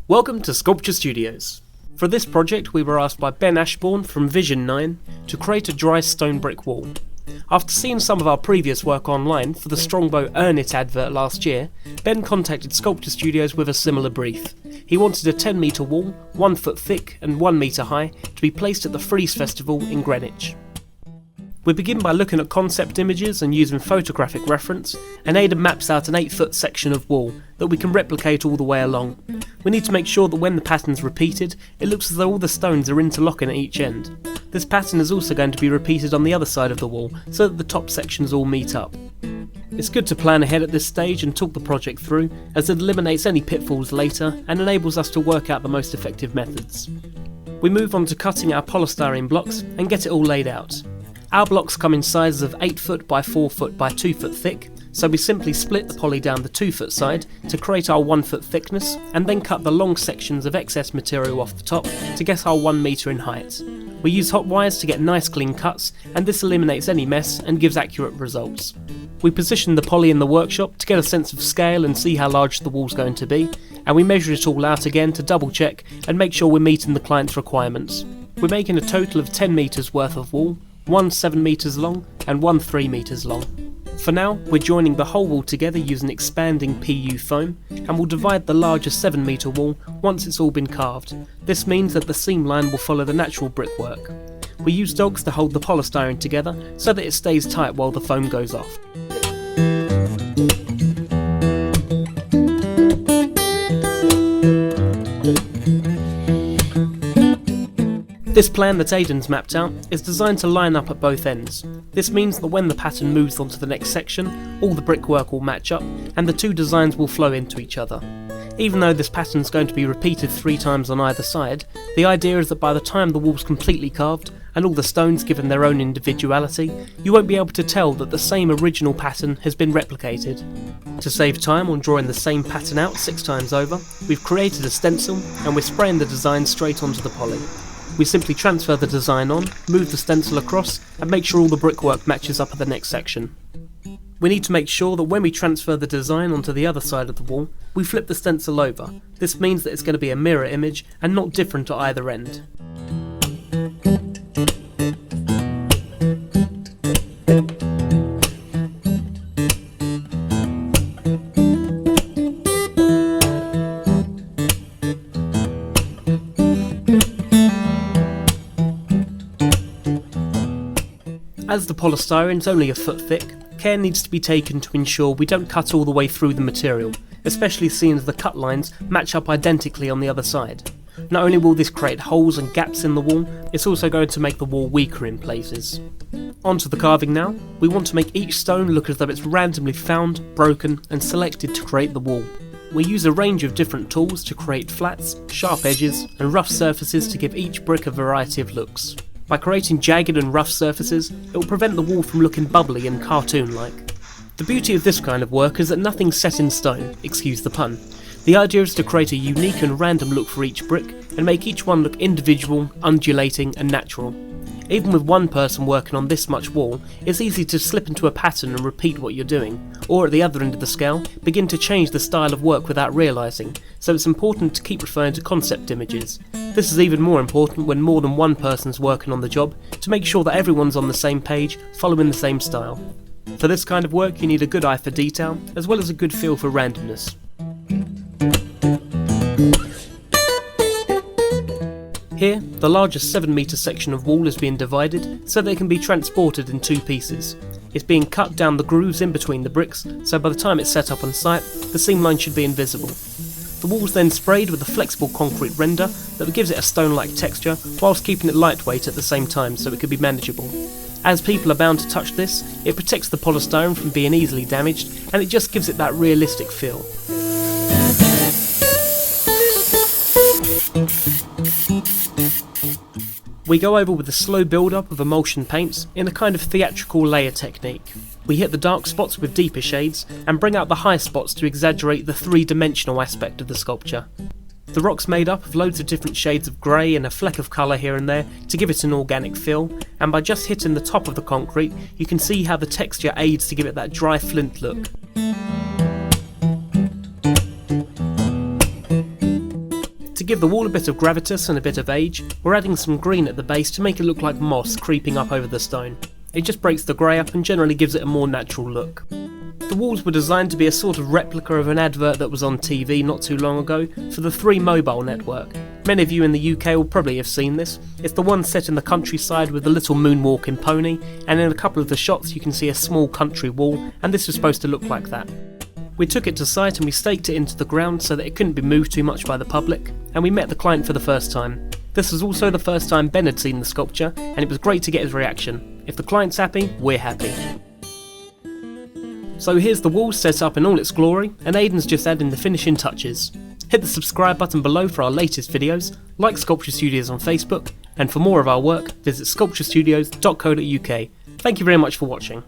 Welcome to Sculpture Studios. For this project we were asked by Ben Ashbourne from Vision 9 to create a dry stone brick wall. After seeing some of our previous work online for the Strongbow Earn It advert last year, Ben contacted Sculpture Studios with a similar brief. He wanted a 10 metre wall, 1 foot thick and 1 metre high, to be placed at the Frieze Festival in Greenwich. We begin by looking at concept images and using photographic reference, and Aden maps out an 8-foot section of wall that we can replicate all the way along. We need to make sure that when the pattern's repeated, it looks as though all the stones are interlocking at each end. This pattern is also going to be repeated on the other side of the wall, so that the top sections all meet up. It's good to plan ahead at this stage and talk the project through, as it eliminates any pitfalls later and enables us to work out the most effective methods. We move on to cutting our polystyrene blocks and get it all laid out. Our blocks come in sizes of 8 foot by 4 foot by 2 foot thick, so we simply split the poly down the 2 foot side to create our 1 foot thickness, and then cut the long sections of excess material off the top to get our 1 metre in height. We use hot wires to get nice clean cuts, and this eliminates any mess and gives accurate results. We position the poly in the workshop to get a sense of scale and see how large the wall's going to be, and we measure it all out again to double check and make sure we're meeting the client's requirements. We're making a total of 10 metres worth of wall, 1 7 metres long and 1 3 metres long. For now, we're joining the whole wall together using expanding PU foam, and we'll divide the larger 7 metre wall once it's all been carved. This means that the seam line will follow the natural brickwork. We use dogs to hold the polystyrene together so that it stays tight while the foam goes off. This plan that Aden's mapped out is designed to line up at both ends. This means that when the pattern moves on to the next section, all the brickwork will match up and the two designs will flow into each other. Even though this pattern is going to be repeated 3 times on either side, the idea is that by the time the wall's completely carved and all the stones given their own individuality, you won't be able to tell that the same original pattern has been replicated. To save time on drawing the same pattern out 6 times over, we've created a stencil and we're spraying the design straight onto the poly. We simply transfer the design on, move the stencil across, and make sure all the brickwork matches up at the next section. We need to make sure that when we transfer the design onto the other side of the wall, we flip the stencil over. This means that it's going to be a mirror image and not different at either end. As the polystyrene is only a foot thick, care needs to be taken to ensure we don't cut all the way through the material, especially seeing as the cut lines match up identically on the other side. Not only will this create holes and gaps in the wall, it's also going to make the wall weaker in places. Onto the carving now. We want to make each stone look as though it's randomly found, broken and selected to create the wall. We use a range of different tools to create flats, sharp edges and rough surfaces to give each brick a variety of looks. By creating jagged and rough surfaces, it will prevent the wall from looking bubbly and cartoon-like. The beauty of this kind of work is that nothing's set in stone, excuse the pun. The idea is to create a unique and random look for each brick, and make each one look individual, undulating and natural. Even with one person working on this much wall, it's easy to slip into a pattern and repeat what you're doing, or at the other end of the scale, begin to change the style of work without realising, so it's important to keep referring to concept images. This is even more important when more than one person's working on the job, to make sure that everyone's on the same page, following the same style. For this kind of work you need a good eye for detail, as well as a good feel for randomness. Here, the largest 7 metre section of wall is being divided so that it can be transported in 2 pieces. It's being cut down the grooves in between the bricks, so by the time it's set up on site, the seam line should be invisible. The wall's then sprayed with a flexible concrete render that gives it a stone-like texture, whilst keeping it lightweight at the same time so it can be manageable. As people are bound to touch this, it protects the polystyrene from being easily damaged, and it just gives it that realistic feel. We go over with a slow build-up of emulsion paints in a kind of theatrical layer technique. We hit the dark spots with deeper shades and bring out the high spots to exaggerate the 3-dimensional aspect of the sculpture. The rock's made up of loads of different shades of grey and a fleck of colour here and there to give it an organic feel, and by just hitting the top of the concrete you can see how the texture aids to give it that dry flint look. To give the wall a bit of gravitas and a bit of age, we're adding some green at the base to make it look like moss creeping up over the stone. It just breaks the grey up and generally gives it a more natural look. The walls were designed to be a sort of replica of an advert that was on TV not too long ago for the 3 Mobile network. Many of you in the UK will probably have seen this. It's the one set in the countryside with the little moonwalking pony, and in a couple of the shots you can see a small country wall, and this was supposed to look like that. We took it to site and we staked it into the ground so that it couldn't be moved too much by the public, and we met the client for the first time. This was also the first time Ben had seen the sculpture, and it was great to get his reaction. If the client's happy, we're happy. So here's the wall set up in all its glory, and Aden's just adding the finishing touches. Hit the subscribe button below for our latest videos, like Sculpture Studios on Facebook, and for more of our work, visit sculpturestudios.co.uk. Thank you very much for watching.